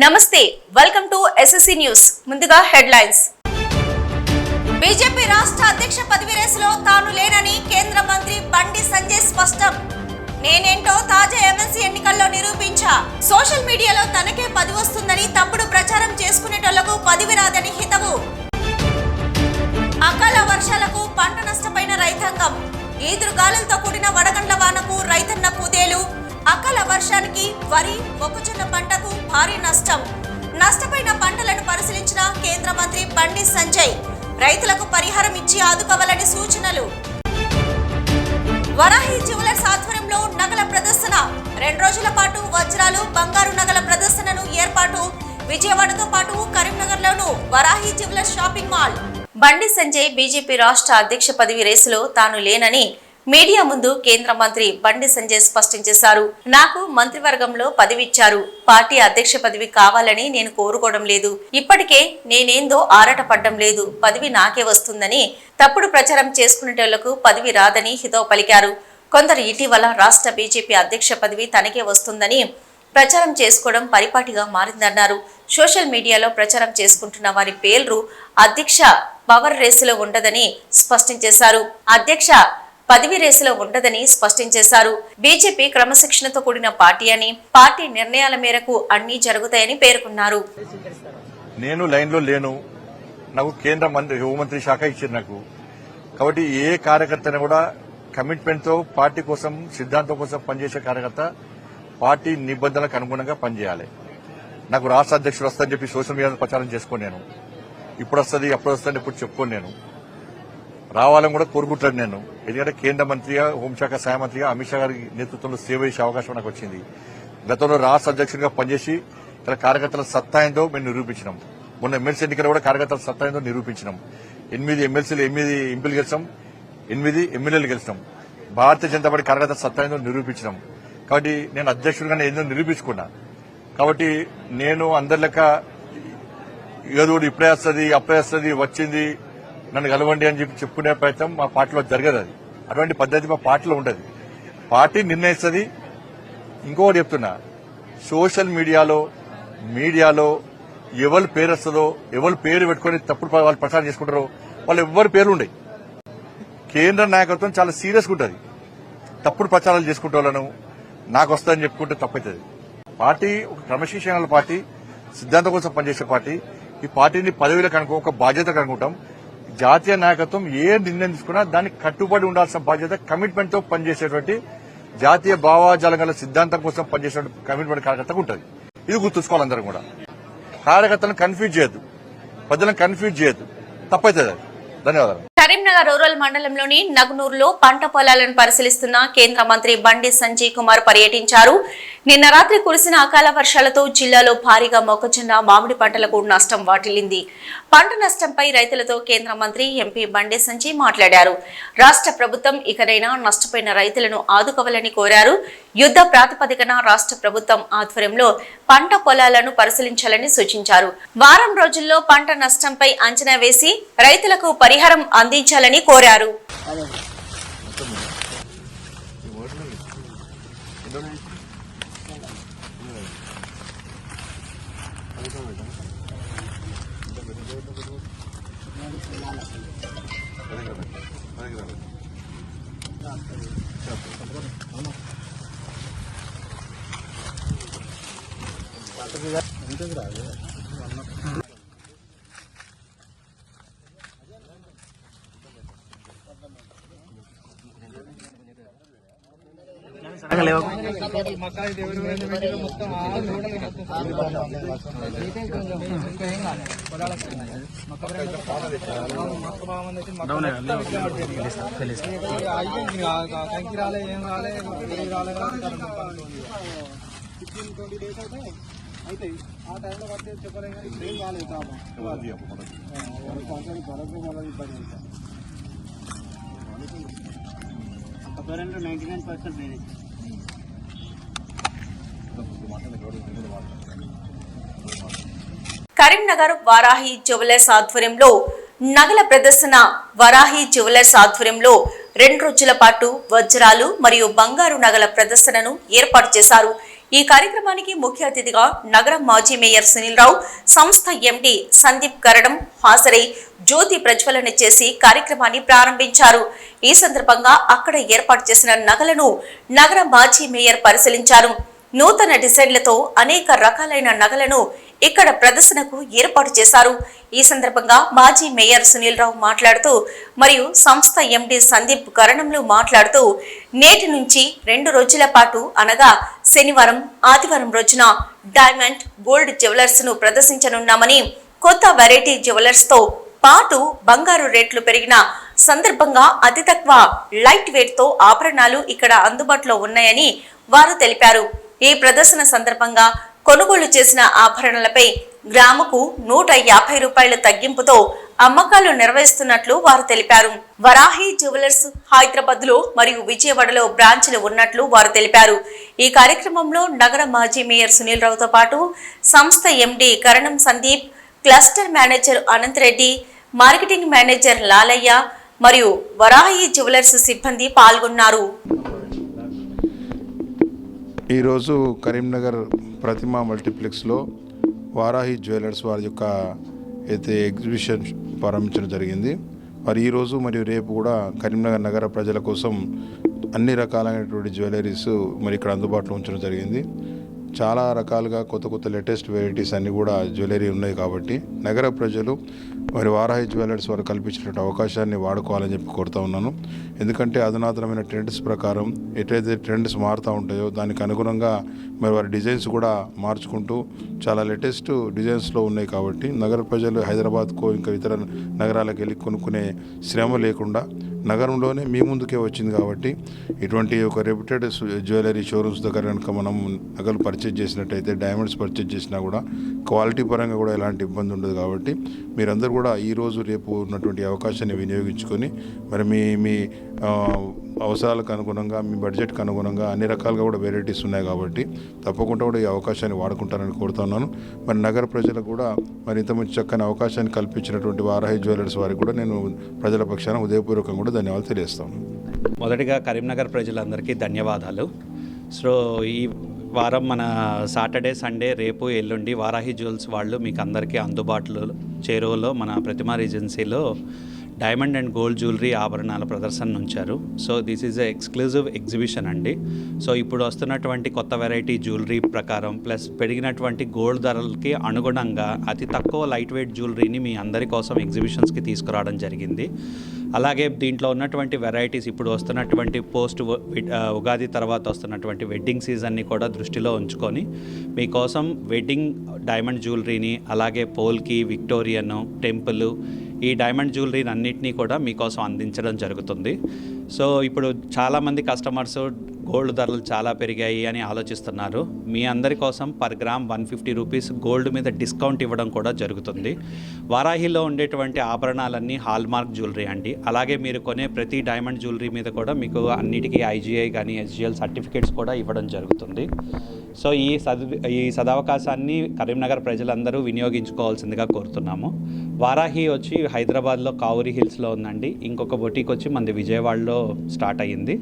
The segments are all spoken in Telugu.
నమస్తే వెల్కమ్ టు ఎస్ఎస్సి న్యూస్ ముందుగా హెడ్లైన్స్ బీజేపీ రాష్ట్ర అధ్యక్ష పదవి రేసులో తాను లేనని కేంద్ర మంత్రి బండి సంజయ్ స్పష్టం నేనేంటో తాజా ఎమ్మెల్సీ ఎన్నికల్లో నిరూపించా సోషల్ మీడియాలో తనకే పదవి వస్తుందని తప్పుడు ప్రచారం చేసుకునేటోళ్లకు పదవి రాదని హితవు అకాల వర్షాలకు పంట నష్టపోయిన రైతాంగం ఈదురుగాలులతో కూడిన వడగండ్ల వానకు రైతన్న కుదేలు అకాల వర్షానికి వరి మొక్కజొన్న పంటకు భారీ నష్టం నష్టపోయిన పంటలను పరిశీలించిన కేంద్ర మంత్రి బండి సంజయ్ రైతులకు పరిహారం ఇచ్చి ఆదుకోవాలని సూచనలు వరాహి జ్యువెలర్స్ ఆధ్వర్యంలో నగల ప్రదర్శన 2 రోజుల పాటు వజ్రాలు బంగారు నగల ప్రదర్శనను ఏర్పాటు విజయవాడతో పాటు కరీంనగర్లోను Varahi jewellers shopping mall Bandi Sanjay BJP రాష్ట్ర అధ్యక్ష పదవి రేసులో తాను లేనని మీడియా ముందు కేంద్ర మంత్రి బండి సంజయ్ స్పష్టం చేశారు. నాకు మంత్రివర్గంలో పదవి ఇచ్చారు. పార్టీ అధ్యక్ష పదవి కావాలని నేను కోరుకోవడం లేదు. ఇప్పటికే నేనేందో ఆరాటపడ్డం లేదు. పదవి నాకే వస్తుందని తప్పుడు ప్రచారం చేసుకునేటోళ్లకు పదవి రాదని హితవు పలికారు. కొందరు ఇటీవల రాష్ట్ర బీజేపీ అధ్యక్ష పదవి తనకే వస్తుందని ప్రచారం చేసుకోవడం పరిపాటిగా మారిందన్నారు. సోషల్ మీడియాలో ప్రచారం చేసుకుంటున్న వారి పేర్లు అధ్యక్ష పవర్ రేసులో ఉండదని స్పష్టం చేశారు. అధ్యక్ష పదవి రేసులో ఉండదని స్పష్టం చేశారు. బీజేపీ క్రమశిక్షణతో కూడిన పార్టీ అని పార్టీ నిర్ణయాల మేరకు అన్ని జరుగుతాయని పేర్కొన్నారు. నేను లైన్ లో లేను. నాకు కేంద్ర మంత్రి హోంమంత్రి శాఖ ఇచ్చారు నాకు. కాబట్టి ఏ కార్యకర్తని కూడా కమిట్మెంట్ తో పార్టీ కోసం సిద్ధాంతం కోసం పనిచేసే కార్యకర్త పార్టీ నిబంధనలకు అనుగుణంగా పనిచేయాలి. నాకు రాష్ట్ర అధ్యక్షుడు వస్తుందని చెప్పి సోషల్ మీడియాలో ప్రచారం చేసుకోను. నేను ఇప్పుడు వస్తుంది అప్పుడు వస్తుంది ఇప్పుడు చెప్పుకోను. నేను రావాలని కూడా కోరుకుంటాను. నేను ఎందుకంటే కేంద్ర మంత్రిగా హోంశాఖ సహాయ మంత్రిగా అమిత్ షా గారి నేతృత్వంలో సేవ చేసే అవకాశం నాకు వచ్చింది. గతంలో రాష్ట్ర అధ్యక్షుడిగా పనిచేసి ఇక్కడ కార్యకర్తల సత్తా ఏందో మేము నిరూపించినాం. మొన్న ఎమ్మెల్సీ ఎన్నికలు కూడా కార్యకర్తల సత్తా ఏందో నిరూపించినాం. 8 ఎమ్మెల్సీలు 8 ఎంపీలు గెలిచాం, 8 ఎమ్మెల్యేలు గెలిచాం. భారతీయ జనతా పార్టీ కార్యకర్తల సత్తా ఏందో నిరూపించినాం. కాబట్టి నేను అధ్యక్షుడిగానే ఏందో నిరూపించుకున్నా. కాబట్టి నేను అందరి లెక్క ఏదో ఇప్పుడే వస్తుంది అప్పుడే వస్తుంది వచ్చింది నన్ను కలవండి అని చెప్పి చెప్పుకునే ప్రయత్నం మా పార్టీలో జరగదు. అది అటువంటి పద్ధతి మా పార్టీలో ఉండదు. పార్టీ నిర్ణయిస్తుంది. ఇంకొకటి చెప్తున్నా, సోషల్ మీడియాలో ఎవరి పేరు వస్తుందో ఎవరి పేరు పెట్టుకుని తప్పుడు వాళ్ళు ప్రచారం చేసుకుంటారో వాళ్ళు ఎవరి పేర్లు ఉండవు. కేంద్ర నాయకత్వం చాలా సీరియస్గా ఉంటుంది. తప్పుడు ప్రచారాలు చేసుకుంటే వాళ్ళను నాకు వస్తుందని చెప్పుకుంటే తప్పవుతుంది. పార్టీ ఒక క్రమశిక్షణ పార్టీ, సిద్ధాంతం కోసం పనిచేసే పార్టీ. ఈ పార్టీని పదవిలకు అనుకో ఒక బాధ్యత అనుకుంటాం. జాతీయ నాయకత్వం ఏ నిర్ణయం తీసుకున్నా దానికి కట్టుబడి ఉండాల్సిన బాధ్యత కమిట్మెంట్ తో పనిచేసేటువంటి జాతీయ భావాజాలం గల సిద్ధాంతం కోసం పనిచేసే కమిట్మెంట్ కార్యకర్తకు ఉంటుంది. ఇది గుర్తుంచుకోవాలి. అందరం కూడా కార్యకర్తలను కన్ఫ్యూజ్ చేయొద్దు, ప్రజలను కన్ఫ్యూజ్ చేయొద్దు. తప్పవుతుంది. ధన్యవాదాలు. కరీంనగర్ రూరల్ మండలంలోని నగ్నూరులో పంట పొలాలను పరిశీలిస్తున్న కేంద్ర మంత్రి బండి సంజయ్ కుమార్ పర్యటించారు. నిన్న రాత్రి కురిసిన అకాల వర్షాలతో జిల్లాలో భారీగా మొక్కజొన్న మామిడి పంటలకు నష్టం వాటిల్లింది. పంట నష్టంపై రైతులతో కేంద్ర మంత్రి ఎంపీ బండి సంజయ్ మాట్లాడారు. రాష్ట్ర ప్రభుత్వం ఇకనైనా నష్టపోయిన రైతులను ఆదుకోవాలని కోరారు. యుద్ధ ప్రాతిపదికన రాష్ట్ర ప్రభుత్వం ఆధ్వర్యంలో పంట పొలాలను పరిశీలించాలని సూచించారు. వారం రోజుల్లో పంట నష్టంపై అంచనా వేసి రైతులకు పరిహారం అందించాలని కోరారు. అయితే ఆ టైంలో పడితే చెప్పలేం కానీ ఇప్పుడు ఏం కాలేదు. Apparent 99% manage. Karimnagar Varahi jewellers ఆధ్వర్యంలో నగల ప్రదర్శన. వరాహి జ్యువెలర్స్ ఆధ్వర్యంలో 2 రోజుల పాటు వజ్రాలు మరియు బంగారు నగల ప్రదర్శనను ఏర్పాటు చేశారు. ఈ కార్యక్రమానికి ముఖ్య అతిథిగా నగర మాజీ మేయర్ సునీల్ రావు, సంస్థ ఎండి సందీప్ కరణం హాజరై జ్యోతి ప్రజ్వలన చేసి కార్యక్రమాన్ని ప్రారంభించారు. ఈ సందర్భంగా అక్కడ ఏర్పాటు చేసిన నగలను నగర మాజీ మేయర్ పరిశీలించారు. నూతన డిజైన్లతో అనేక రకాలైన నగలను ఇక్కడ ప్రదర్శనకు ఏర్పాటు చేశారు. ఈ సందర్భంగా మాజీ మేయర్ సునీల్ రావు మాట్లాడుతూ మరియు సంస్థ ఎండి సందీప్ కరణంలు మాట్లాడుతూ నేటి నుంచి 2 రోజుల పాటు అనగా శనివారం, ఆదివారం రోజున డైమండ్, గోల్డ్ జ్యువెలర్స్ ను ప్రదర్శించనున్నామని, కొత్త వెరైటీ జ్యువెలర్స్ తో పాటు బంగారు రేట్లు పెరిగిన సందర్భంగా అతి తక్కువ లైట్ వెయిట్ తో ఆభరణాలు ఇక్కడ అందుబాటులో ఉన్నాయని వారు తెలిపారు. ఈ ప్రదర్శన సందర్భంగా కొనుగోలు చేసిన ఆభరణాలపై గ్రాముకు 150 రూపాయల తగ్గింపుతో అమ్మకాలు నిర్వహిస్తున్నట్లు వారు తెలిపారు. వరాహి జ్యువెలర్స్ హైదరాబాద్ లో మరియు విజయవాడలో బ్రాంచ్లు ఉన్నట్లు వారు తెలిపారు. ఈ కార్యక్రమంలో నగర మాజీ మేయర్ సునీల్ రావుతో పాటు సంస్థ MD Karanam Sandeep, cluster manager Anantha Reddy, marketing manager Lalaiah మరియు వరాహి జ్యువెలర్స్ సిబ్బంది పాల్గొన్నారు. ఈరోజు కరీంనగర్ ప్రతిమా మల్టీప్లెక్స్లో వారాహి జ్యువెలర్స్ వారి యొక్క అయితే ఎగ్జిబిషన్ ప్రారంభించడం జరిగింది. మరి ఈరోజు మరియు రేపు కూడా కరీంనగర్ నగర ప్రజల కోసం అన్ని రకాలైనటువంటి జ్యువెలరీస్ మరి ఇక్కడ అందుబాటులో ఉంచడం జరిగింది. చాలా రకాలుగా కొత్త లేటెస్ట్ వెరైటీస్ అన్నీ కూడా జ్యువెలరీ ఉన్నాయి కాబట్టి నగర ప్రజలు మరి వారాహి జ్యువెలర్స్ వారు కల్పించినటువంటి అవకాశాన్ని వాడుకోవాలని చెప్పి కోరుతా ఉన్నాను. ఎందుకంటే అధునాతనమైన ట్రెండ్స్ ప్రకారం ఎట్లయితే ట్రెండ్స్ మారుతూ ఉంటాయో దానికి అనుగుణంగా మరి వారి డిజైన్స్ కూడా మార్చుకుంటూ చాలా లేటెస్ట్ డిజైన్స్లో ఉన్నాయి కాబట్టి నగర ప్రజలు హైదరాబాద్కో ఇంకా ఇతర నగరాలకు వెళ్ళి కొనుక్కునే శ్రమ లేకుండా నగరంలోనే మీ ముందుకే వచ్చింది కాబట్టి ఇటువంటి ఒక రెప్యూటెడ్ జ్యువెలరీ షోరూమ్స్ దగ్గర కనుక మనం నగలు పర్చేజ్ చేసినట్టయితే, డైమండ్స్ పర్చేజ్ చేసినా కూడా క్వాలిటీ పరంగా కూడా ఎలాంటి ఇబ్బంది ఉండదు. కాబట్టి మీరందరూ కూడా ఈరోజు రేపు ఉన్నటువంటి అవకాశాన్ని వినియోగించుకొని మరి మీ అవసరాలకు అనుగుణంగా, మీ బడ్జెట్కి అనుగుణంగా అన్ని రకాలుగా కూడా వెరైటీస్ ఉన్నాయి కాబట్టి తప్పకుండా కూడా ఈ అవకాశాన్ని వాడుకుంటారని కోరుతున్నాను. మరి నగర ప్రజలకు కూడా మరి ఇంత మంచి చక్కని అవకాశాన్ని కల్పించినటువంటి వారాహి జ్యువెలర్స్ వారికి కూడా నేను ప్రజల పక్షాన హృదయపూర్వకంగా కూడా ధన్యవాదాలు తెలియజేస్తాను. మొదటిగా కరీంనగర్ ప్రజలందరికీ ధన్యవాదాలు. సో ఈ వారం మన సాటర్డే, సండే, రేపు, ఎల్లుండి వారాహి జ్యువెల్స్ వాళ్ళు మీకు అందరికీ అందుబాటులో చేరువలో మన ప్రతిమా రీజెన్సీలో డైమండ్ అండ్ గోల్డ్ జ్యువెలరీ ఆభరణాల ప్రదర్శన ఉంచారు. So this is a exclusive exhibition అండి. సో ఇప్పుడు వస్తున్నటువంటి కొత్త వెరైటీ జ్యువెలరీ ప్రకారం ప్లస్ పెరిగినటువంటి గోల్డ్ ధరలకి అనుగుణంగా అతి తక్కువ లైట్ వెయిట్ జ్యువెలరీని మీ అందరి కోసం ఎగ్జిబిషన్స్కి తీసుకురావడం జరిగింది. అలాగే దీంట్లో ఉన్నటువంటి వెరైటీస్ ఇప్పుడు వస్తున్నటువంటి ఉగాది తర్వాత వస్తున్నటువంటి వెడ్డింగ్ సీజన్ని కూడా దృష్టిలో ఉంచుకొని మీకోసం వెడ్డింగ్ డైమండ్ జ్యువెలరీని, అలాగే పోల్కి, విక్టోరియన్, టెంపుల్, ఈ డైమండ్ జ్యువెలరీని అన్నిటినీ కూడా మీకోసం అందించడం జరుగుతుంది. సో ఇప్పుడు చాలామంది కస్టమర్స్ గోల్డ్ ధరలు చాలా పెరిగాయి అని ఆలోచిస్తున్నారు. మీ అందరి కోసం పర్ గ్రామ్ 150 రూపీస్ గోల్డ్ మీద డిస్కౌంట్ ఇవ్వడం కూడా జరుగుతుంది. వారాహిలో ఉండేటువంటి ఆభరణాలన్నీ హాల్మార్క్ జ్యువెలరీ అండి. అలాగే మీరు కొనే ప్రతి డైమండ్ జ్యువెలరీ మీద కూడా మీకు అన్నిటికీ IGI కానీ SGL సర్టిఫికేట్స్ కూడా ఇవ్వడం జరుగుతుంది. సో ఈ సదవకాశాన్ని కరీంనగర్ ప్రజలందరూ వినియోగించుకోవాల్సిందిగా కోరుతున్నాము. వారాహి వచ్చి హైదరాబాద్లో కావురి హిల్స్లో ఉందండి. ఇంకొక బొటీక్ వచ్చి మనది విజయవాడలో స్టార్ట్ అయ్యింది.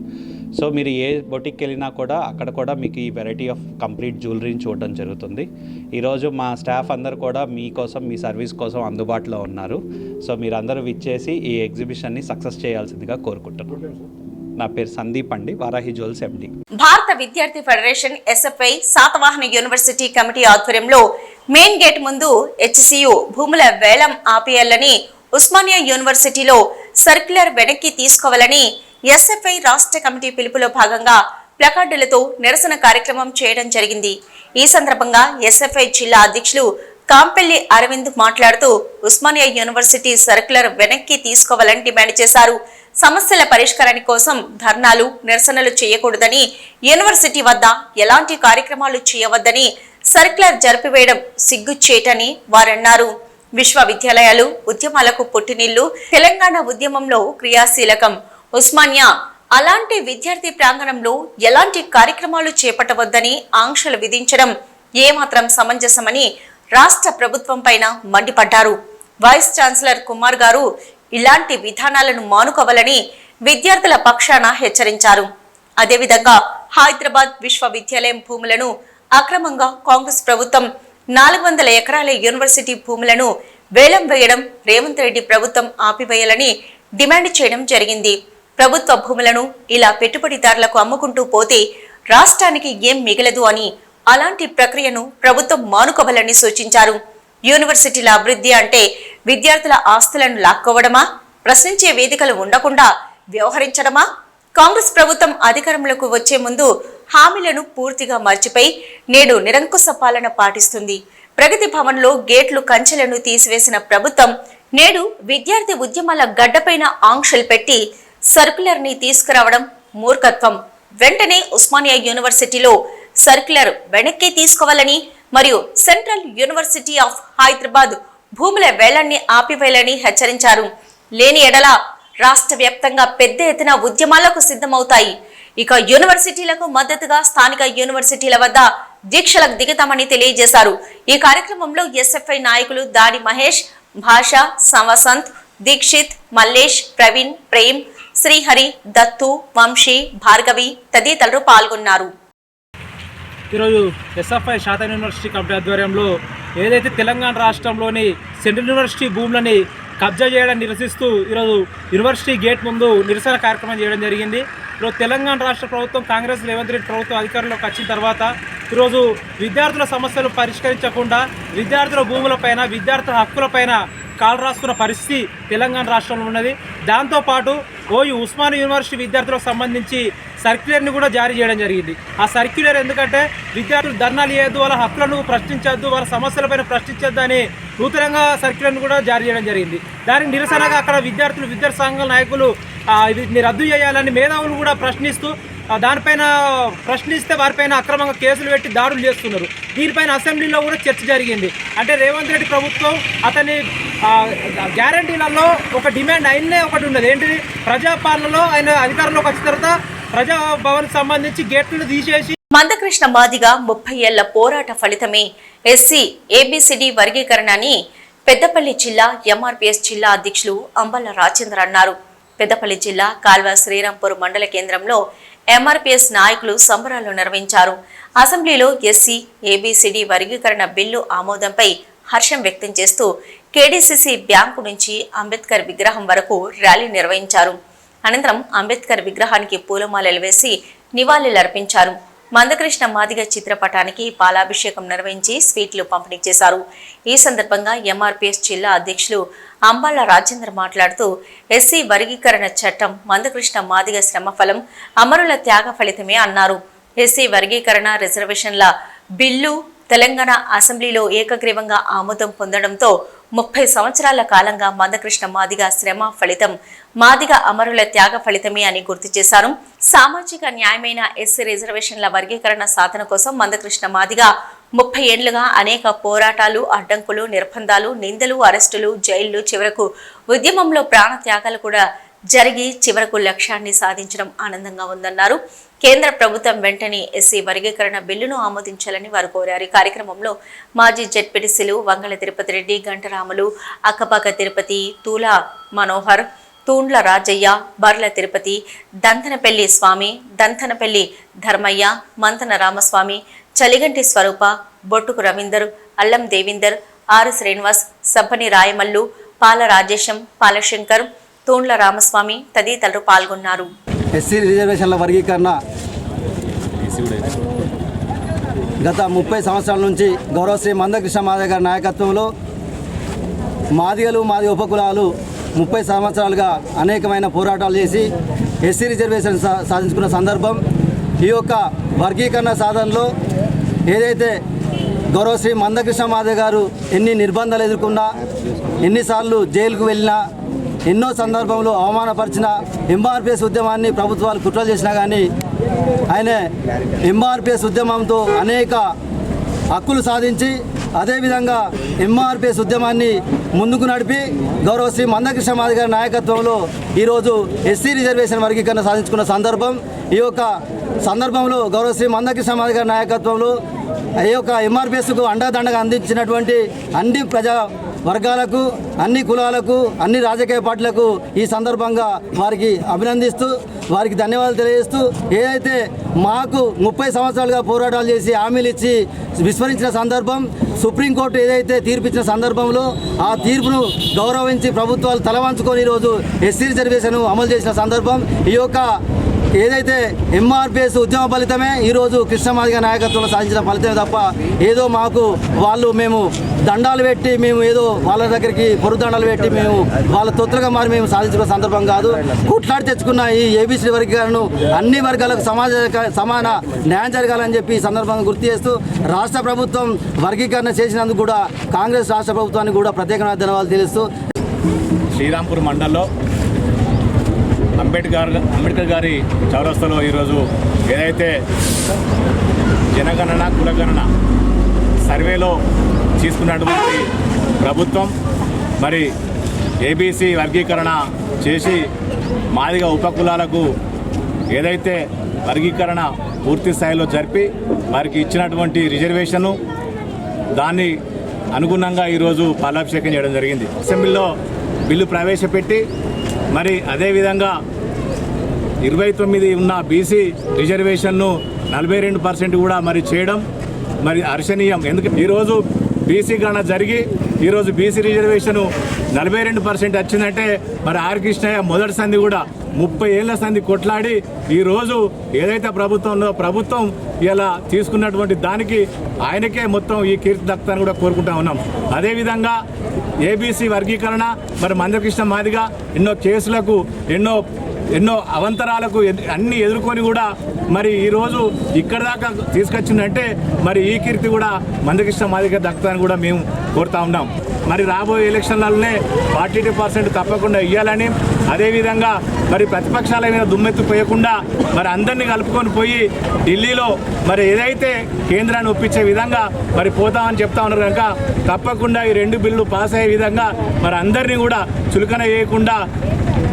సో మీరు ఏ బొటిక్కి వెళ్ళినా కూడా అక్కడ కూడా మీకు ఈ వెరైటీ ఆఫ్ కంప్లీట్ జ్యువెలరీని చూడడం జరుగుతుంది. ఈరోజు మా స్టాఫ్ అందరూ కూడా మీకోసం, మీ సర్వీస్ కోసం అందుబాటులో ఉన్నారు. సో మీరందరూ విచ్చేసి ఈ ఎగ్జిబిషన్ని సక్సెస్ చేయాల్సిందిగా కోరుకుంటున్నాను. నా పేరు సందీప్ అండి, వారాహి జ్యువెల్స్ MD. భారత విద్యార్థి federation SFI Satavahana university committee ఆధ్వర్యంలో మెయిన్ గేట్ ముందు HCU భూముల వేలం ఆపేయాలని, ఉస్మానియా యూనివర్సిటీలో సర్క్యులర్ వెనక్కి తీసుకోవాలని SFI రాష్ట్ర కమిటీ పిలుపులో భాగంగా ప్లకార్డులతో నిరసన కార్యక్రమం చేయడం జరిగింది. ఈ సందర్భంగా SFI జిల్లా అధ్యక్షులు కాంపెల్లి అరవింద్ మాట్లాడుతూ ఉస్మానియా యూనివర్సిటీ సర్క్యులర్ వెనక్కి తీసుకోవాలని డిమాండ్ చేశారు. సమస్యల పరిష్కారాని కోసం ధర్నాలు, నిరసనలు చేయకూడదని, యూనివర్సిటీ వద్ద ఎలాంటి కార్యక్రమాలు చేయవద్దని, సర్క్యులర్ జరిపివేయడం సిగ్గుచేటని వారన్నారు. విశ్వవిద్యాలయాలు ఉద్యమాలకు పుట్టినిల్లు, తెలంగాణ ఉద్యమంలో క్రియాశీలకం. ఉస్మానియా అలాంటి విద్యార్థి ప్రాంగణంలో ఎలాంటి కార్యక్రమాలు చేపట్టవద్దని ఆంక్షలు విధించడం ఏమాత్రం సమంజసమని రాష్ట్ర ప్రభుత్వం పైన మండిపడ్డారు. వైస్ ఛాన్సలర్ కుమార్ గారు ఇలాంటి విధానాలను మానుకోవాలని విద్యార్థుల పక్షాన హెచ్చరించారు. అదేవిధంగా హైదరాబాద్ విశ్వవిద్యాలయం భూములను అక్రమంగా కాంగ్రెస్ ప్రభుత్వం 400 ఎకరాల యూనివర్సిటీ భూములను వేలం వేయడం రేవంత్ రెడ్డి ప్రభుత్వం ఆపివేయాలని డిమాండ్ చేయడం జరిగింది. ప్రభుత్వ భూములను ఇలా పెట్టుబడిదారులకు అమ్ముకుంటూ పోతే రాష్ట్రానికి ఏం మిగలదు అని అలాంటి ప్రక్రియను ప్రభుత్వం మానుకోవాలని సూచించారు. యూనివర్సిటీల అభివృద్ధి అంటే విద్యార్థుల ఆస్తులను లాక్కోవడమా, ప్రశ్నించే వేదికలు ఉండకుండా వ్యవహరించడమా? కాంగ్రెస్ ప్రభుత్వం అధికారంలోకి వచ్చే ముందు హామీలను పూర్తిగా మర్చిపోయి నేడు నిరంకుశ పాలన పాటిస్తుంది. ప్రగతి భవన్లో గేట్లు కంచెలను తీసివేసిన ప్రభుత్వం నేడు విద్యార్థి ఉద్యమాల గడ్డపైన ఆంక్షలు పెట్టి సర్క్యులర్ ని తీసుకురావడం మూర్ఖత్వం. వెంటనే ఉస్మానియా యూనివర్సిటీలో సర్క్యులర్ వెనక్కి తీసుకోవాలని మరియు సెంట్రల్ యూనివర్సిటీ ఆఫ్ హైదరాబాద్ భూముల వేలాన్ని ఆపివేయాలని హెచ్చరించారు. లేని ఎడల రాష్ట్ర వ్యాప్తంగా పెద్ద ఎత్తున ఉద్యమాలకు సిద్ధమవుతాయి. ఇక యూనివర్సిటీలకు మద్దతుగా స్థానిక యూనివర్సిటీల వద్ద దీక్షలకు దిగుతామని తెలియజేశారు. ఈ కార్యక్రమంలో ఎస్ఎఫ్ఐ నాయకులు దాడి మహేష్, భాష, సంవసంత్, దీక్షిత్, మల్లేష్, ప్రవీణ్, ప్రేమ్, శ్రీహరి, దత్తు, వంశీ, భార్గవి తదితరులు పాల్గొన్నారు. ఈరోజు ఎస్ఎఫ్ఐ శాతం యూనివర్సిటీ కమిటీ ఆధ్వర్యంలో ఏదైతే తెలంగాణ రాష్ట్రంలోని సెంట్రల్ యూనివర్సిటీ భూములని కబ్జా చేయడం నిరసిస్తూ ఈరోజు యూనివర్సిటీ గేట్ ముందు నిరసన కార్యక్రమం చేయడం జరిగింది. ఈరోజు తెలంగాణ రాష్ట్ర ప్రభుత్వం కాంగ్రెస్ రేవంత్ రెడ్డి ప్రభుత్వం అధికారంలోకి వచ్చిన తర్వాత ఈరోజు విద్యార్థుల సమస్యలు పరిష్కరించకుండా విద్యార్థుల భూములపైన విద్యార్థుల హక్కులపైన కాలు రాస్తున్న పరిస్థితి తెలంగాణ రాష్ట్రంలో ఉన్నది. దాంతోపాటు ఉస్మానియా యూనివర్సిటీ విద్యార్థులకు సంబంధించి సర్క్యులర్ని కూడా జారీ చేయడం జరిగింది. ఆ సర్క్యులర్ ఎందుకంటే విద్యార్థులు ధర్నాలు చేయొద్దు, వాళ్ళ హక్కులను ప్రశ్నించొద్దు, వాళ్ళ సమస్యలపైన ప్రశ్నించొద్దు అని నూతనంగా సర్క్యులర్ని కూడా జారీ చేయడం జరిగింది. దానికి నిరసనగా అక్కడ విద్యార్థి సంఘాల నాయకులు వీటిని రద్దు చేయాలని మేధావులు కూడా ప్రశ్నిస్తూ దానిపైన ప్రశ్నిస్తే వారిపైన అక్రమంగా కేసులు పెట్టి దాడులు చేస్తున్నారు. దీనిపైన అసెంబ్లీలో కూడా చర్చ జరిగింది. అంటే రేవంత్ రెడ్డి ప్రభుత్వం అతని గ్యారంటీలలో ఒక డిమాండ్ అయినే ఒకటి ఉన్నది. ఏంటిది? ప్రజాపాలనలో ఆయన అధికారంలోకి వచ్చిన తర్వాత ప్రజాభవన్ సంబంధించి గేట్లను తీసేసి మందకృష్ణ మాదిగ 30 ఏళ్ల పోరాట ఫలితమే ఎస్సీ ఏబిసిడి వర్గీకరణ అని పెద్దపల్లి జిల్లా ఎంఆర్పీఎస్ జిల్లా అధ్యక్షులు అంబళ్ళ రాజేంద్ర అన్నారు. పెద్దపల్లి జిల్లా కాల్వ శ్రీరాంపూర్ మండల కేంద్రంలో ఎంఆర్పీఎస్ నాయకులు సంబరాలు నిర్వహించారు. అసెంబ్లీలో ఎస్సీ ఏబిసిడి వర్గీకరణ బిల్లు ఆమోదంపై హర్షం వ్యక్తం చేస్తూ కేడీసీసీ బ్యాంకు నుంచి అంబేద్కర్ విగ్రహం వరకు ర్యాలీ నిర్వహించారు. అనంతరం అంబేద్కర్ విగ్రహానికి పూలమాలలు వేసి నివాళులర్పించారు. మందకృష్ణ మాదిగ చిత్రపటానికి పాలాభిషేకం నిర్వహించి స్వీట్లు పంపిణీ చేశారు. ఈ సందర్భంగా ఎంఆర్పీఎస్ జిల్లా అధ్యక్షులు అంబళ్ళ రాజేంద్ర మాట్లాడుతూ ఎస్సీ వర్గీకరణ చట్టం మందకృష్ణ మాదిగ శ్రమ ఫలం, అమరుల త్యాగ ఫలితమే అన్నారు. ఎస్సీ వర్గీకరణ రిజర్వేషన్ల బిల్లు తెలంగాణ అసెంబ్లీలో ఏకగ్రీవంగా ఆమోదం పొందడంతో 30 సంవత్సరాల కాలంగా మందకృష్ణ మాదిగ శ్రమ ఫలితం, మాదిగ అమరుల త్యాగ ఫలితమే అని గుర్తు చేశారు. సామాజిక న్యాయమైన ఎస్సీ రిజర్వేషన్ల వర్గీకరణ సాధన కోసం మందకృష్ణ మాదిగ 30 ఏళ్లుగా అనేక పోరాటాలు, అడ్డంకులు, నిర్బంధాలు, నిందలు, అరెస్టులు, జైళ్లు, చివరకు ఉద్యమంలో ప్రాణ త్యాగాలు కూడా జరిగి చివరకు లక్ష్యాన్ని సాధించడం ఆనందంగా ఉందన్నారు. కేంద్ర ప్రభుత్వం వెంటనే ఎస్సీ వర్గీకరణ బిల్లును ఆమోదించాలని వారు కోరారు. కార్యక్రమంలో మాజీ జెడ్పీటీసీలు వంగల తిరుపతి రెడ్డి, గంటరాములు, అక్కపాక తిరుపతి, తూల మనోహర్, తూండ్ల రాజయ్య, బర్ల తిరుపతి, దంతనపల్లి స్వామి, దంతనపల్లి ధర్మయ్య, మంతన రామస్వామి, చలిగంటి స్వరూప, బొట్టుకు రవీందర్, అల్లం దేవీందర్, ఆర్ శ్రీనివాస్, సబ్బని రాయమల్లు, పాల రాజేశం, పాలశంకర్, తూండ్ల రామస్వామి తదితరులు పాల్గొన్నారు. ఎస్సీ రిజర్వేషన్ల వర్గీకరణ గత 30 సంవత్సరాల నుంచి గౌరవశ్రీ మందకృష్ణ మాదిగ గారి నాయకత్వంలో మాదిగలు, మాదిగ ఉపకులాలు 30 సంవత్సరాలుగా అనేకమైన పోరాటాలు చేసి ఎస్సీ రిజర్వేషన్ సాధించుకున్న సందర్భం. ఈ యొక్క వర్గీకరణ సాధనలో ఏదైతే గౌరవశ్రీ మందకృష్ణ మాదిగ గారు ఎన్ని నిర్బంధాలు ఎదుర్కొన్నా, ఎన్నిసార్లు జైలుకు వెళ్ళినా, ఎన్నో సందర్భంలో అవమానపరిచిన ఎంఆర్పీఎస్ ఉద్యమాన్ని ప్రభుత్వాలు కుట్రలు చేసినా కానీ ఆయన ఎంఆర్పీఎస్ ఉద్యమంతో అనేక హక్కులు సాధించి అదేవిధంగా ఎంఆర్పీఎస్ ఉద్యమాన్ని ముందుకు నడిపి గౌరవశ్రీ మందకృష్ణ మాదిగ గారి నాయకత్వంలో ఈరోజు ఎస్సీ రిజర్వేషన్ వర్గీకరణ సాధించుకున్న సందర్భం. ఈ యొక్క సందర్భంలో గౌరవశ్రీ మందకృష్ణ మాదిగ గారి నాయకత్వంలో ఈ యొక్క ఎంఆర్పీఎస్కు అండదండగా అందించినటువంటి అన్ని వర్గాలకు, అన్ని కులాలకు, అన్ని రాజకీయ పార్టీలకు ఈ సందర్భంగా వారికి అభినందిస్తూ, వారికి ధన్యవాదాలు తెలియజేస్తూ, ఏదైతే మాకు 30 సంవత్సరాలుగా పోరాటాలు చేసి హామీలు ఇచ్చి విస్మరించిన సందర్భం, సుప్రీంకోర్టు ఏదైతే తీర్పిచ్చిన సందర్భంలో ఆ తీర్పును గౌరవించి ప్రభుత్వాలు తలవంచుకొని ఈరోజు ఎస్సీ రిజర్వేషన్ అమలు చేసిన సందర్భం, ఈ యొక్క ఏదైతే ఎంఆర్పిఎస్ ఉద్యమ ఫలితమే ఈరోజు కృష్ణమాదిగ నాయకత్వంలో సాధించిన ఫలితమే తప్ప ఏదో మాకు మేము దండాలు పెట్టి మేము ఏదో వాళ్ళ దగ్గరికి పొరుదండాలు పెట్టి మేము వాళ్ళ తొత్తులుగా మారి మేము సాధించుకున్న సందర్భం కాదు. కొట్లాడి తెచ్చుకున్న ఈ ఏబీసీ వర్గీకరణను అన్ని వర్గాలకు సమాన న్యాయం జరగాలని చెప్పి ఈ సందర్భంగా గుర్తు చేస్తూ రాష్ట్ర ప్రభుత్వం వర్గీకరణ చేసినందుకు కూడా కాంగ్రెస్ రాష్ట్ర ప్రభుత్వానికి కూడా ప్రత్యేకమైన ధన్యవాదాలు తెలుస్తూ శ్రీరాంపూర్ మండలంలో అంబేద్కర్ గారి చౌరస్తాలో ఈరోజు ఏదైతే జనగణన కులగణన సర్వేలో తీసుకున్నటువంటి ప్రభుత్వం మరి ఏబీసీ వర్గీకరణ చేసి మాదిగ ఉపకులాలకు ఏదైతే వర్గీకరణ పూర్తి స్థాయిలో జరిపి వారికి ఇచ్చినటువంటి రిజర్వేషను దాన్ని అనుగుణంగా ఈరోజు పాలాభిషేకం చేయడం జరిగింది. అసెంబ్లీలో బిల్లు ప్రవేశపెట్టి మరి అదేవిధంగా 29 ఉన్న బీసీ రిజర్వేషన్ను 42% కూడా మరి చేయడం మరి హర్షణీయం. ఎందుకంటే ఈరోజు బీసీ గణన జరిగి ఈరోజు బీసీ రిజర్వేషను 42% వచ్చిందంటే మరి ఆర్ కృష్ణయ్య మొదటి సంధి కూడా 30 ఏళ్ల సంధి కొట్లాడి ఈరోజు ఏదైతే ప్రభుత్వం ఇలా తీసుకున్నటువంటి దానికి ఆయనకే మొత్తం ఈ కీర్తి దక్కుతాన్ని కూడా కోరుకుంటా ఉన్నాం. అదేవిధంగా ఏబీసీ వర్గీకరణ మరి మందకృష్ణ మాదిగ ఎన్నో కేసులకు ఎన్నో అవంతరాలకు అన్ని ఎదుర్కొని కూడా మరి ఈరోజు ఇక్కడ దాకా తీసుకొచ్చిందంటే మరి ఈ కీర్తి కూడా మందకృష్ణ మాదిగ దక్కుతాన్ని కూడా మేము కోరుతా ఉన్నాం. మరి రాబోయే ఎలక్షన్లలోనే 42% తప్పకుండా ఇవ్వాలని, అదేవిధంగా మరి ప్రతిపక్షాల మీద దుమ్మెత్తిపోయకుండా మరి అందరినీ కలుపుకొని పోయి ఢిల్లీలో మరి ఏదైతే కేంద్రాన్ని ఒప్పించే విధంగా మరి పోతామని చెప్తా ఉన్నారు కనుక తప్పకుండా ఈ 2 బిల్లు పాస్ అయ్యే విధంగా మరి అందరినీ కూడా చులకన చేయకుండా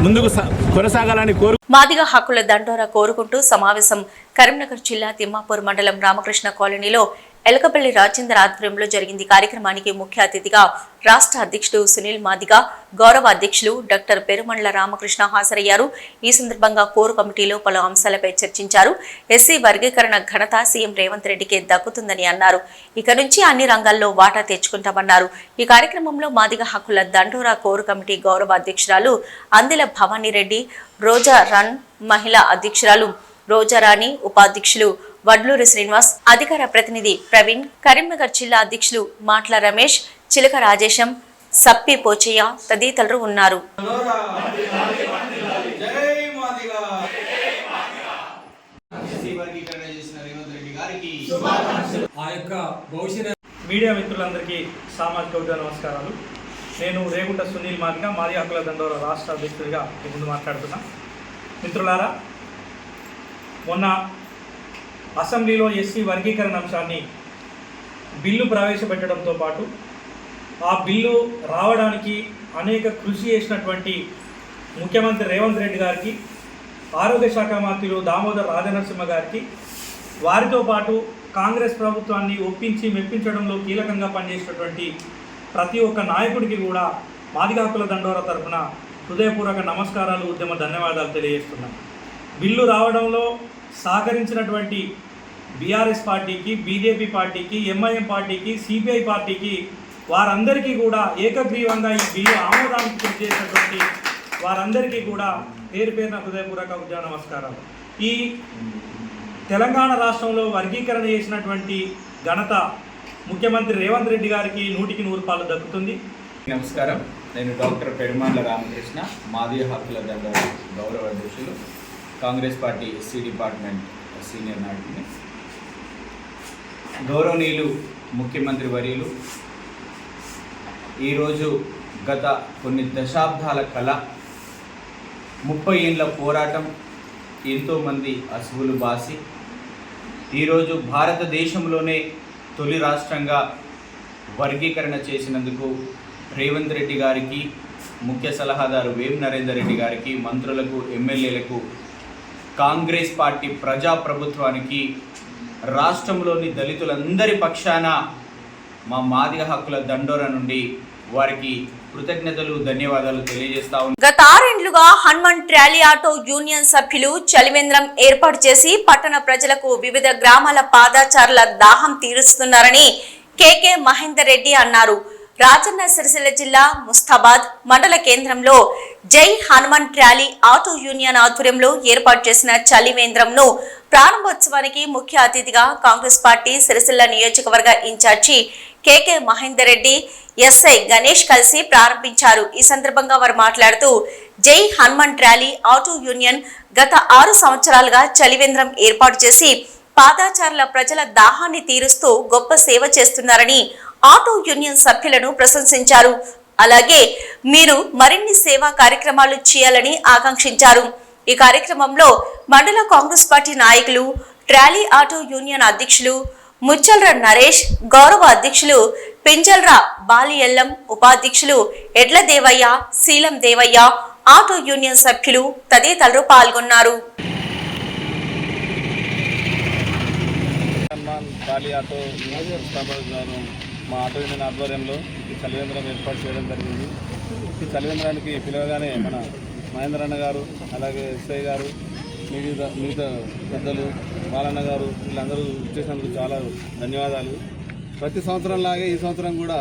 ముందుకు కొనసాగాలని మాదిగ హక్కుల దండోరా కోరుకుంటూ సమావేశం కరీంనగర్ జిల్లా తిమ్మాపూర్ మండలం రామకృష్ణ కాలనీలో ఎలకపల్లి రాజేందర్ ఆధ్వర్యంలో జరిగింది. కార్యక్రమానికి ముఖ్య అతిథిగా రాష్ట్ర అధ్యక్షుడు సునీల్ మాదిగ, గౌరవ అధ్యక్షులు డాక్టర్ పెరుమండ్ల రామకృష్ణ హాజరయ్యారు. ఈ సందర్భంగా కోర్ కమిటీలో పలు అంశాలపై చర్చించారు. ఎస్సీ వర్గీకరణ ఘనత సీఎం రేవంత్ రెడ్డికే దక్కుతుందని అన్నారు. ఇక నుంచి అన్ని రంగాల్లో వాటా తెచ్చుకుంటామన్నారు. ఈ కార్యక్రమంలో మాదిగ హక్కుల దండోరా కోర్ కమిటీ గౌరవ అధ్యక్షురాలు అందిల భవానీ రెడ్డి, రోజా రన్ మహిళా అధ్యక్షురాలు రోజారాణి, ఉపాధ్యక్షులు వడ్లూరి శ్రీనివాస్, అధికార ప్రతినిధి ప్రవీణ్, కరీంనగర్ జిల్లా అధ్యక్షులు మాట్ల రమేష్, చిలక రాజేశం, సప్పి పోచయ్య తదితరులు ఉన్నారు. మీడియా మిత్రులందరికీ సామాజిక నమస్కారాలు. నేను రేగుంట సునీల్ మాదిగ, మాదిగ హక్కుల దండోరా రాష్ట్ర అధ్యక్షుడిగా మీ ముందు మాట్లాడుతున్నా. మిత్రులారా, మొన్న అసెంబ్లీలో ఎస్సీ వర్గీకరణ అంశాన్ని బిల్లు ప్రవేశపెట్టడంతో పాటు ఆ బిల్లు రావడానికి అనేక కృషి చేసినటువంటి ముఖ్యమంత్రి రేవంత్ రెడ్డి గారికి, ఆరోగ్య శాఖ మంత్రులు దామోదర్ రాజనరసింహ గారికి, వారితో పాటు కాంగ్రెస్ ప్రభుత్వాన్ని ఒప్పించి మెప్పించడంలో కీలకంగా పనిచేసినటువంటి ప్రతి ఒక్క నాయకుడికి కూడా మాదిగ హక్కుల దండోరా తరఫున హృదయపూర్వక నమస్కారాలు, ఉద్యమ ధన్యవాదాలు తెలియజేస్తున్నాం. బిల్లు రావడంలో సహకరించినటువంటి బీఆర్ఎస్ పార్టీకి, బీజేపీ పార్టీకి, ఎంఐఎం పార్టీకి, సిపిఐ పార్టీకి, వారందరికీ కూడా ఏకగ్రీవంగా ఈ బిల్లు ఆమోదానికి కృషి చేసినటువంటి వారందరికీ కూడా పేరు పేరున హృదయపూర్వక ఉద్యమ నమస్కారాలు. ఈ తెలంగాణ రాష్ట్రంలో వర్గీకరణ చేసినటువంటి ఘనత ముఖ్యమంత్రి రేవంత్ రెడ్డి గారికి 100కి 100 దక్కుతుంది. నమస్కారం. నేను డాక్టర్ పెరుమండ్ల రామకృష్ణ, మాదిగ హక్కుల దండోరా గౌరవ అధ్యక్షులు, Congress party SC department senior నాయకుడిని. గౌరవనీయులు ముఖ్యమంత్రి వర్యులు, ఈరోజు గత కొన్ని దశాబ్దాల కళ, 30 ఏళ్ళ పోరాటం, ఎంతోమంది అసువులు బాసి ఈరోజు భారతదేశంలోనే తొలి రాష్ట్రంగా వర్గీకరణ చేసినందుకు రేవంత్ రెడ్డి గారికి, ముఖ్య సలహాదారు వేం నరేందర్ రెడ్డి గారికి, మంత్రులకు, ఎమ్మెల్యేలకు, కాంగ్రెస్ పార్టీ ప్రజాప్రభుత్వానికి, రాష్ట్రంలోని దళితులందరి పక్షాన మా మాదిగ హక్కుల దండోరా నుండి వారికి కృతజ్ఞతలు ధన్యవాదాలు తెలియజేస్తా ఉన్నాను. గత 6 ఏళ్లుగా హనుమాన్ ట్రాలీ ఆటో యూనియన్ సభ్యులు చలివేంద్రం ఏర్పాటు చేసి పట్టణ ప్రజలకు వివిధ గ్రామాల పాదచారుల దాహం తీరుస్తున్నారని కేకే మహేందర్ రెడ్డి అన్నారు. రాజన్న సిరిసిల్ల జిల్లా ముస్తాబాద్ మండల కేంద్రంలో జై హనుమాన్ ట్రాలీ ఆటో యూనియన్ ఆధ్వర్యంలో ఏర్పాటు చేసిన చలివేంద్రంను ప్రారంభోత్సవానికి ముఖ్య అతిథిగా కాంగ్రెస్ పార్టీ సిరిసిల్ల నియోజకవర్గ ఇన్ఛార్జి కేకే మహేందర్ రెడ్డి, ఎస్ఐ గణేష్ కలిసి ప్రారంభించారు. ఈ సందర్భంగా వారు మాట్లాడుతూ జై హనుమాన్ ట్రాలీ ఆటో యూనియన్ గత 6 సంవత్సరాలుగా చలివేంద్రం ఏర్పాటు చేసి పాదచారుల ప్రజల దాహాన్ని తీరుస్తూ గొప్ప సేవ చేస్తున్నారని ఆటో యూనియన్ సభ్యులను ప్రశంసించారు. అలాగే మీరు మరిన్ని సేవా కార్యక్రమాలు చేయాలని ఆకాంక్షించారు. ఈ కార్యక్రమంలో మండల కాంగ్రెస్ పార్టీ నాయకులు, ట్రాలీ ఆటో యూనియన్ అధ్యక్షులు ముచ్చల్ర నరేష్, గౌరవ అధ్యక్షులు పింజల్ర బాలియల్లం, ఉపాధ్యక్షులు ఎడ్ల దేవయ్య, శీలం దేవయ్య, ఆటో యూనియన్ సభ్యులు తదితరులు పాల్గొన్నారు. మా ఆటో యూనియన్ ఆధ్వర్యంలో ఈ చలివేంద్రం ఏర్పాటు చేయడం జరిగింది. ఈ చలివేంద్రానికి పిలవగానే మన మహేంద్ర అన్న గారు, అలాగే ఎస్ఐ గారు, మిగతా పెద్దలు, బాలన్న గారు వీళ్ళందరూ ఇచ్చేసినందుకు చాలా ధన్యవాదాలు. ప్రతి సంవత్సరం లాగే ఈ సంవత్సరం కూడా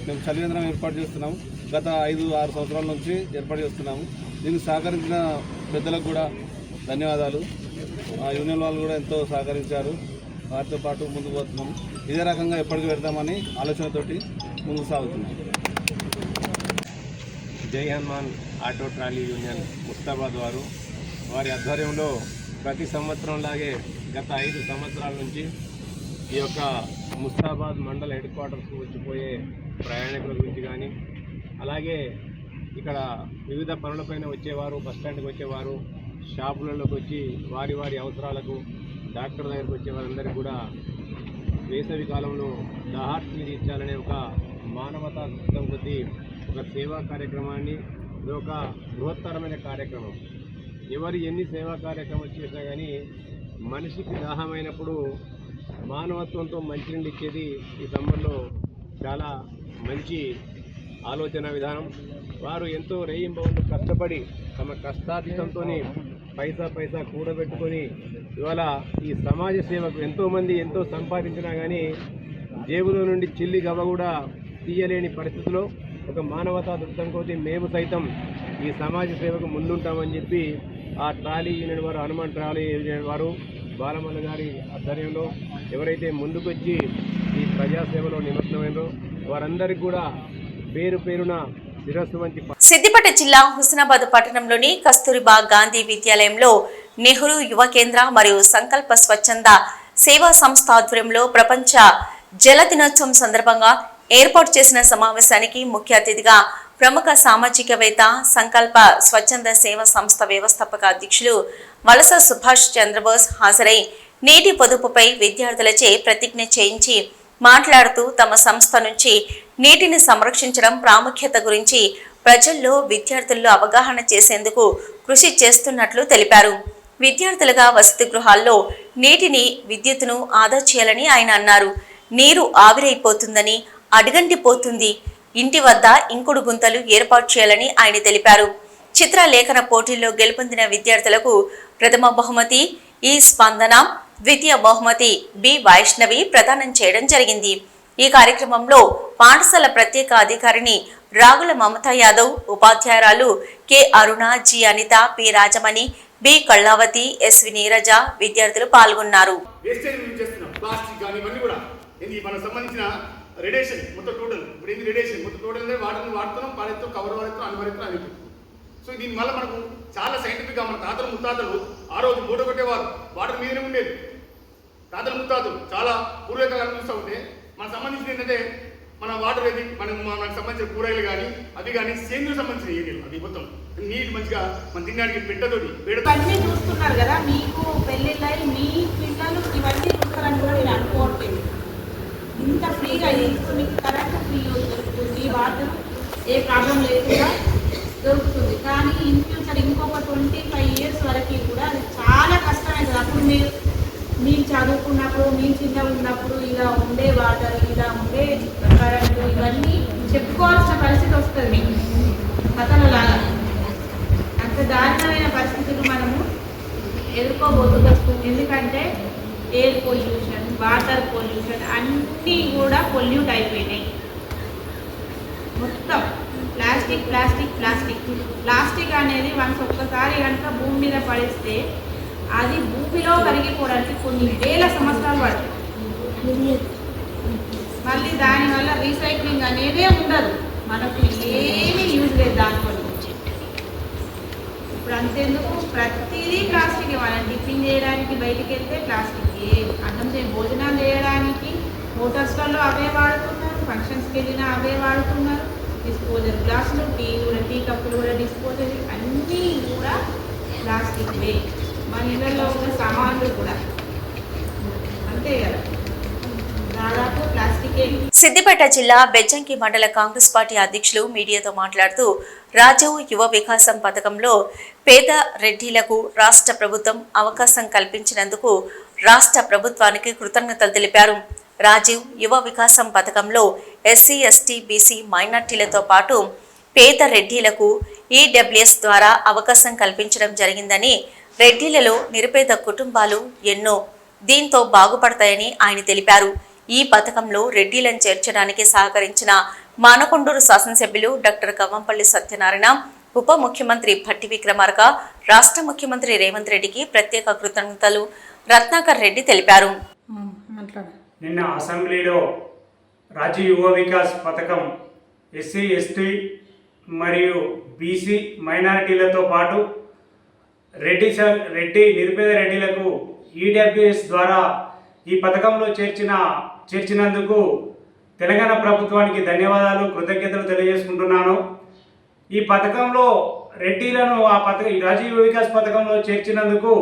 మేము చలివేంద్రం ఏర్పాటు చేస్తున్నాము. గత 5-6 సంవత్సరాల నుంచి ఏర్పాటు చేస్తున్నాము. దీనికి సహకరించిన పెద్దలకు కూడా ధన్యవాదాలు. ఆ యూనియన్ వాళ్ళు కూడా ఎంతో సహకరించారు. వారితో పాటు ముందుకు పోతున్నాం. ఇదే రకంగా ఎప్పటికీ పెడతామని ఆలోచనతోటి ముందుకు సాగుతున్నాం. జై Hanuman auto trolley union Mustabad వారి ఆధ్వర్యంలో ప్రతి సంవత్సరం లాగే గత 5 సంవత్సరాల నుంచి ఈ యొక్క ముస్తాబాద్ మండల హెడ్ క్వార్టర్స్కు వచ్చిపోయే ప్రయాణికుల గురించి కానీ, అలాగే ఇక్కడ వివిధ పనులపైన వచ్చేవారు, బస్టాండ్కి వచ్చేవారు, షాపులలోకి వచ్చి వారి అవసరాలకు డాక్టర్ దగ్గరికి వచ్చే వారందరికీ కూడా వేసవి కాలంలో దాహార్తిని తీర్చాలనే ఒక మానవతా దృక్పథం కొద్దీ ఒక సేవా కార్యక్రమాన్ని, ఇది ఒక బృహత్తరమైన కార్యక్రమం. ఎవరు ఎన్ని సేవా కార్యక్రమాలు చేసినా కానీ మనిషికి దాహమైనప్పుడు మానవత్వంతో మంచినీళ్ళు ఇచ్చేది ఈ సమ్మర్లో చాలా మంచి ఆలోచన విధానం. వారు ఎంతో రేయింబవళ్ళు కష్టపడి తమ కష్టాతీతంతో పైసా కూడబెట్టుకొని ఇవాళ ఈ సమాజ సేవకు ఎంతోమంది ఎంతో సంపాదించినా కానీ జేబులో నుండి చిల్లి గవ్వ కూడా తీయలేని పరిస్థితిలో ఒక మానవతా దృక్పథం కొద్దీ మేము సైతం ఈ సమాజ సేవకు ముందుంటామని చెప్పి ఆ ట్రాలీ యూనియన్ వారు, హనుమాన్ ట్రాలీ యూనియన్ వారు బాలమల్ల గారి ఆధ్వర్యంలో ఎవరైతే ముందుకొచ్చి ఈ ప్రజాసేవలో నిమగ్నమైనో వారందరికీ కూడా పేరున శిరస్సు వంచి. సిద్దిపేట జిల్లా హుస్నాబాద్ పట్టణంలోని కస్తూరిబా గాంధీ విద్యాలయంలో నెహ్రూ యువ కేంద్ర మరియు సంకల్ప స్వచ్ఛంద సేవా సంస్థ ఆధ్వర్యంలో ప్రపంచ జల దినోత్సవం సందర్భంగా ఏర్పాటు చేసిన సమావేశానికి ముఖ్య అతిథిగా ప్రముఖ సామాజికవేత్త, సంకల్ప స్వచ్ఛంద సేవా సంస్థ వ్యవస్థాపక అధ్యక్షులు వలస సుభాష్ చంద్రబోస్ హాజరై నీటి పొదుపుపై విద్యార్థులచే ప్రతిజ్ఞ చేయించి మాట్లాడుతూ తమ సంస్థ నుంచి నీటిని సంరక్షించడం ప్రాముఖ్యత గురించి ప్రజల్లో, విద్యార్థుల్లో అవగాహన చేసేందుకు కృషి చేస్తున్నట్లు తెలిపారు. విద్యార్థులుగా వసతి గృహాల్లో నీటిని, విద్యుత్తును ఆదా చేయాలని ఆయన అన్నారు. నీరు ఆవిరైపోతుందని, అడుగంటిపోతుంది, ఇంటి వద్ద ఇంకుడు గుంతలు ఏర్పాటు చేయాలని ఆయన తెలిపారు. చిత్రలేఖన పోటీల్లో గెలుపొందిన విద్యార్థులకు ప్రథమ బహుమతి ఈ స్పందన, ద్వితీయ బహుమతి బి వైష్ణవి ప్రదానం చేయడం జరిగింది. ఈ కార్యక్రమంలో పాఠశాల ప్రత్యేక అధికారిని రాగుల మమతా యాదవ్, ఉపాధ్యాయురాలు K Aruna, G Anitha, P Rajamani, B Kallavathi, SV Neeraja విద్యార్థులు పాల్గొన్నారు. సో దీనివల్ల మనకు చాలా సైంటిఫిక్గా మన తాతలు ముత్తాతలు ఆ రోజు మూట కొట్టేవారు, వాటర్ మీదనే ఉండేది. తాతలు ముత్తాతలు చాలా పూర్వకాలం చూస్తూ ఉంటే మనకు సంబంధించిన ఏంటంటే మన వాటర్ ఏది మనకు సంబంధించిన కూరగాయలు కానీ అవి కానీ సేంద్రియ సంబంధించిన ఏరియాలు అది మొత్తం నీటి మంచిగా మన తినడానికి పెట్టతోటి ఇవన్నీ చూస్తున్నారు కదా. మీకు పెళ్ళిళ్ళై మీ పిల్లలు ఇవన్నీ చూస్తారని కూడా నేను అనుకోవట్లేదు. ఇంత ఫ్రీగా మీకు కరెంట్ ఫ్రీ దొరుకుతుంది, వాటర్ ఏ ప్రాబ్లం లేకుండా దొరుకుతుంది. కానీ ఇన్ ఫ్యూచర్ ఇంకొక 25 years వరకు కూడా అది చాలా కష్టమవుతుంది. అప్పుడు మేము చదువుకున్నప్పుడు, మేము చిన్నగా ఉన్నప్పుడు ఇలా ఉండే వాటర్, ఇలా ఉండే కరెంటు, ఇవన్నీ చెప్పుకోవాల్సిన పరిస్థితి కథలలాగా అంత దారుణమైన పరిస్థితులు మనము ఎదుర్కోబోతున్నాం. ఎందుకంటే ఎయిర్ పొల్యూషన్, వాటర్ పొల్యూషన్ అన్నీ కూడా పొల్యూట్ అయిపోయినాయి. మొత్తం ప్లాస్టిక్ ప్లాస్టిక్ ప్లాస్టిక్ ప్లాస్టిక్ అనేది వన్స్ ఒక్కసారి కనుక భూమి మీద పడిస్తే అది భూమిలో కరిగిపోవడానికి కొన్ని వేల సంవత్సరాలు పడుతుంది. మళ్ళీ దానివల్ల రీసైక్లింగ్ అనేదే ఉండదు, మనకు ఏమీ యూజ్ లేదు దాంట్లో. ఇప్పుడు అంతేందుకు ప్రతిదీ ప్లాస్టిక్. మనం టిఫిన్ చేయడానికి బయటికి వెళ్తే ప్లాస్టిక్, అన్నం భోజనాలు చేయడానికి హోటల్స్లలో అవే వాడుతున్నారు, ఫంక్షన్స్కి వెళ్ళినా అవే వాడుతున్నారు. డిస్పోజల్ గ్లాసులు, టీ కప్పులు కూడా డిస్పోజల్, అన్నీ కూడా ప్లాస్టిక్వే. మన ఇళ్ళల్లో ఉన్న సామాన్లు కూడా అంతే కదా, దాదాపు ప్లాస్టికే. సిద్దిపేట జిల్లా బెజ్జంకి మండల కాంగ్రెస్ పార్టీ అధ్యక్షులు మీడియాతో మాట్లాడుతూ రాజీవ్ యువ వికాసం పథకంలో పేద రెడ్డిలకు రాష్ట్ర ప్రభుత్వం అవకాశం కల్పించినందుకు రాష్ట్ర ప్రభుత్వానికి కృతజ్ఞతలు తెలిపారు. రాజీవ్ యువ వికాసం పథకంలో ఎస్సీ, ఎస్టీ, బీసీ, మైనార్టీలతో పాటు పేద రెడ్డిలకు ఈడబ్ల్యూఎస్ ద్వారా అవకాశం కల్పించడం జరిగిందని, రెడ్డిలలో నిరుపేద కుటుంబాలు ఎన్నో దీంతో బాగుపడతాయని ఆయన తెలిపారు. ఈ పథకంలో రెడ్డిలను చేర్చడానికి సహకరించిన మానకొండూరు శాసనసభ్యులు డాక్టర్ కవ్వంపల్లి సత్యనారాయణ, ఉప ముఖ్యమంత్రి భట్టి విక్రమార్క, రాష్ట్ర ముఖ్యమంత్రి రేవంత్ రెడ్డికి ప్రత్యేక కృతజ్ఞతలు రత్నాకర్ రెడ్డి తెలిపారు. నిన్న అసెంబ్లీలో రాజీవ్ యువ వికాస్ పథకం ఎస్సీ, ఎస్టీ మరియు బీసీ మైనారిటీలతో పాటు రెడ్డి నిరుపేద రెడ్డిలకు ఈడబ్ల్యూఎస్ ద్వారా ఈ పథకంలో చేర్చినందుకు తెలంగాణ ప్రభుత్వానికి ధన్యవాదాలు, కృతజ్ఞతలు తెలియజేసుకుంటున్నాను. ఈ పథకంలో రెడ్డిలను రాజీవ్ యువ వికాస్ పథకంలో చేర్చినందుకు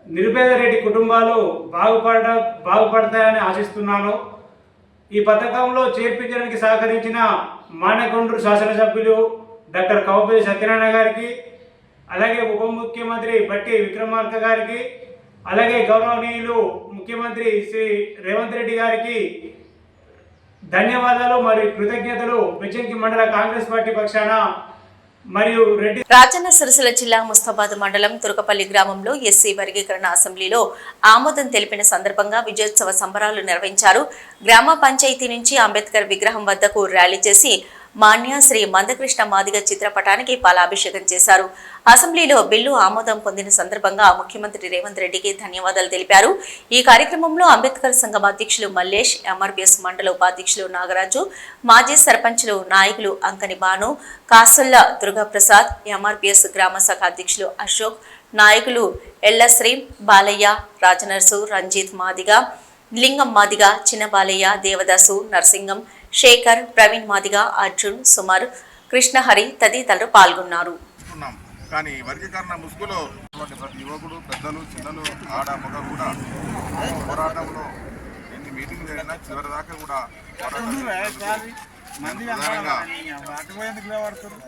నిరుపేద రెడ్డి కుటుంబాలు బాగుపడతాయని ఆశిస్తున్నాను. ఈ పథకంలో చేర్పించడానికి సహకరించిన మానకొండూరు శాసనసభ్యులు డాక్టర్ కవ్వంపల్లి సత్యనారాయణ గారికి, అలాగే ఉప ముఖ్యమంత్రి భట్టి విక్రమార్క గారికి, అలాగే గౌరవనీయులు ముఖ్యమంత్రి శ్రీ రేవంత్ రెడ్డి గారికి ధన్యవాదాలు మరియు కృతజ్ఞతలు బెజ్జంకి మండల కాంగ్రెస్ పార్టీ పక్షాన. మరియు రాజన్న సిరిసిల్ల జిల్లా ముస్తాబాద్ మండలం తురకపల్లి గ్రామంలో ఎస్సీ వర్గీకరణ అసెంబ్లీలో ఆమోదం తెలిపిన సందర్భంగా విజయోత్సవ సంబరాలు నిర్వహించారు. గ్రామ పంచాయతీ నుంచి అంబేద్కర్ విగ్రహం వద్దకు ర్యాలీ చేసి మాన్య శ్రీ మందకృష్ణ మాదిగ చిత్రపటానికి పాలాభిషేకం చేశారు. అసెంబ్లీలో బిల్లు ఆమోదం పొందిన సందర్భంగా ముఖ్యమంత్రి రేవంత్ రెడ్డికి ధన్యవాదాలు తెలిపారు. ఈ కార్యక్రమంలో అంబేద్కర్ సంఘం అధ్యక్షులు మల్లేష్, ఎంఆర్పీఎస్ మండల ఉపాధ్యక్షులు నాగరాజు, మాజీ సర్పంచులు నాయకులు అంకని బాను, కాసల్ల దుర్గాప్రసాద్, ఎంఆర్పీఎస్ గ్రామ శాఖ అధ్యక్షులు అశోక్, నాయకులు ఎల్లశ్రీ, బాలయ్య, రాజనర్సు, రంజిత్ మాదిగ, లింగం మాదిగ, చిన్న బాలయ్య, దేవదాసు, నర్సింగం, శేఖర్, ప్రవీణ్ మాదిగ, అర్జున్, సుమర్, కృష్ణహరి తదితరులు పాల్గొన్నారు. కానీ వర్గీకరణ ముసుగులో ప్రతి యువకుడు, పెద్దలు, చిన్నలు, ఆడ మగ కూడా పోరాటంలో ఎన్ని మీటింగ్లు జరిగినా చివరి దాకా కూడా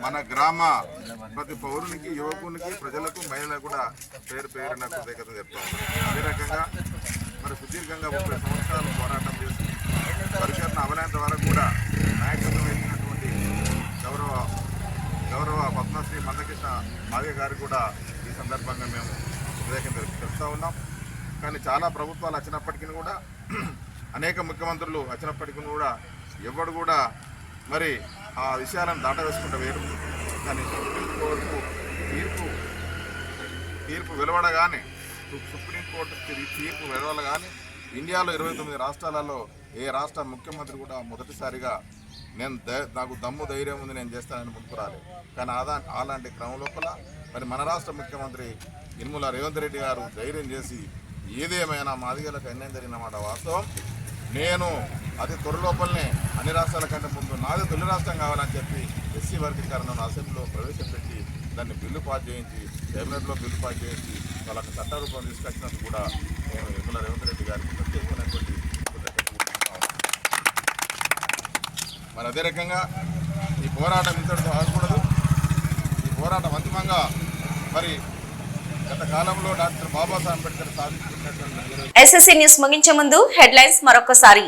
మన గ్రామ ప్రతి పౌరునికి, యువకునికి, ప్రజలకు, మహిళలకు కూడా పేరు పేరున కృతజ్ఞత చెప్తాం. అదే రకంగా మరి సుదీర్ఘంగా 30 సంవత్సరాలు పోరాటం చేసి వర్గీకరణ అవలేంత వరకు కూడా నాయకత్వం వేసినటువంటి గౌరవ పద్మశ్రీ మందకృష్ణ మాదిగ గారికి కూడా ఈ సందర్భంగా మేము కృతజ్ఞతలు తెలుపుతూ ఉన్నాం. కానీ చాలా ప్రభుత్వాలు వచ్చినప్పటికీ కూడా, అనేక ముఖ్యమంత్రులు వచ్చినప్పటికీ కూడా ఎవడు కూడా మరి ఆ విషయాలను దాటవేసుకుంటూ వేరు. కానీ సుప్రీంకోర్టు తీర్పు వెలువడగానే, సుప్రీంకోర్టు తీర్పు వెలువడగానే ఇండియాలో 29 రాష్ట్రాలలో ఏ రాష్ట్ర ముఖ్యమంత్రి కూడా మొదటిసారిగా నాకు దమ్ము ధైర్యం ఉంది, నేను చేస్తానని ముందుకు రాలేదు. కానీ అలాంటి క్రమం లోపల మరి మన రాష్ట్ర ముఖ్యమంత్రి యనమల రేవంత్ రెడ్డి గారు ధైర్యం చేసి ఏదేమైనా మాదిగలకు అన్యాయం జరిగిన మాట వాస్తవం. నేను అతి త్వరలోపలనే అన్ని రాష్ట్రాల కంటే ముందు నాదే తొలి రాష్ట్రం కావాలని చెప్పి ఎస్సీ వర్గీకరణను అసెంబ్లీలో ప్రవేశపెట్టి దాన్ని బిల్లు పాస్ చేయించి, కేబినెట్లో బిల్లు పాస్ చేయించి వాళ్ళకి చట్టరూపం తీసుకొచ్చినందుకు కూడా నేను యనమల రేవంత్ రెడ్డి గారికి ప్రత్యేకమైనటువంటి మరి అదే రకంగా ఈ పోరాటం ఇంతటితో ఆగకూడదు. ఈ పోరాటం అంతిమంగా మరి గత కాలంలో డాక్టర్ బాబాసాహెబ్ అంబేద్కర్ సాధించుకున్నటువంటి ఎస్ఎస్సీ న్యూస్ ముగించే ముందు హెడ్లైన్స్ మరొకసారి.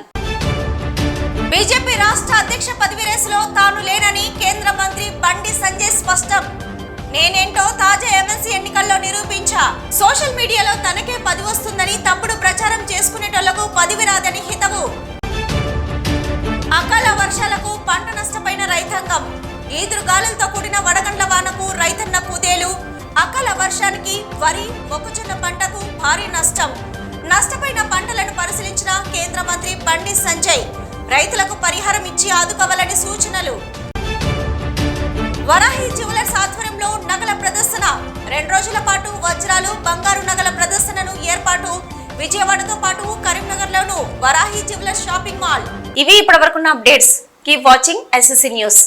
బీజేపీ రాష్ట్ర అధ్యక్ష పదవి రేసులో తాను లేనని కేంద్ర మంత్రి బండి సంజయ్ స్పష్టం. నేనేంటో తాజా ఎమ్మెల్సీ ఎన్నికల్లో నిరూపించా. సోషల్ మీడియాలో తనకే పదవి వస్తుందని తప్పుడు ప్రచారం చేసుకునేటోళ్లకు పదవి రాదని హితవు. అకాల వర్షాలకు పంట నష్టపోయిన రైతాంగం. ఈదురుగాలులతో కూడిన వడగండ్ల వానకు రైతన్న కుదేలు. అకాల వర్షానికి వరి, మొక్కజొన్న పంటకు భారీ నష్టం. నష్టపోయిన పంటలను పరిశీలించిన కేంద్ర మంత్రి బండి సంజయ్ రైతులకు పరిహారం ఇచ్చి ఆదుకోవాలని సూచనలు. వరాహి జ్యువెలర్స్ ఆధ్వర్యంలో నగల ప్రదర్శన. 2 రోజుల పాటు వజ్రాలు, బంగారు నగల ప్రదర్శనను ఏర్పాటు. విజయవాడతో పాటు కరీంనగర్లోను వరాహి జ్యువెలర్స్ షాపింగ్ మాల్. ఇవి ఇప్పటివరకున్న updates. Keep watching SSC news.